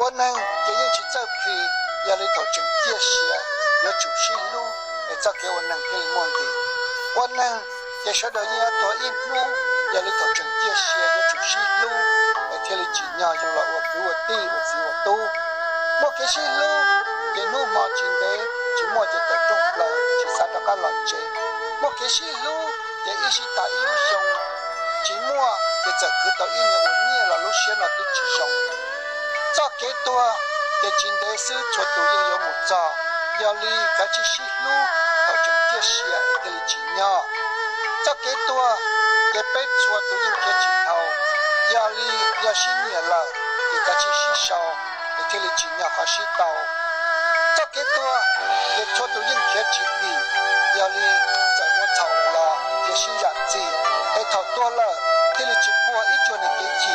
我能也用起这批要里头整这些有主心路来造给我能可以梦的我能也晓得要多一路要里头整这些有主心路来天里几年有了我比我低我比我多莫给心路也弄毛巾的只莫就得中了只杀到个老姐莫给心路也一起打英雄只莫也这个到一年我念了路线了都只用早给多也今天是出读应有木早要里该去西路头整这些一个里几年早给多也被出读应给几头要里要新年了也该去西烧一个里几年还是到早给多也出读应给几里要里在我吵了也是日子也头多了这里几波一就能给几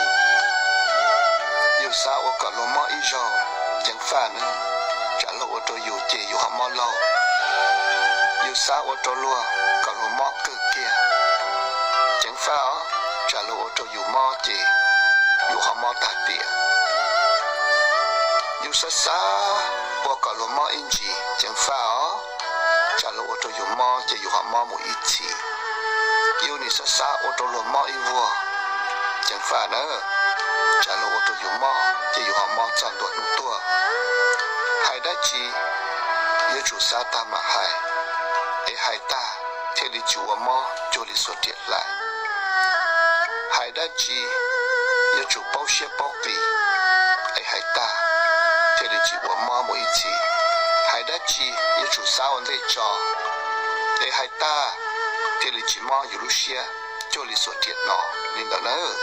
有啥我搞罗马一绕chẳng phải nữa trả lời ô tô dù chỉ dù họ mò lâu dù sao ô tô lùa cả lùa mò cơ kia chẳng phải trả lời ô tô dù mò chỉ dù họ mò tạt địa dù xa xa bộ cả lùa mò in chỉ chẳng phải trả lời ô tô dù mò chỉ dù họ mò một ít chỉ dù ni xa xa ô tô lùa mò in vua chẳng phải nữa trả lời ô tô dù mò chỉ dù họ mò chẳng đuổi nụ tua hai đã chi yêu chủ sa ta mà hai ta theo lý chủ mò cho lý số tiệt lại hai đã chi yêu chủ bao xe bao bì hai ta theo lý chủ mò mỗi chi hai đã chi yêu chủ sa ổn định cho hai ta theo lý chủ mò yêu lúc xe cho lý số tiệt nọ nên đó nữa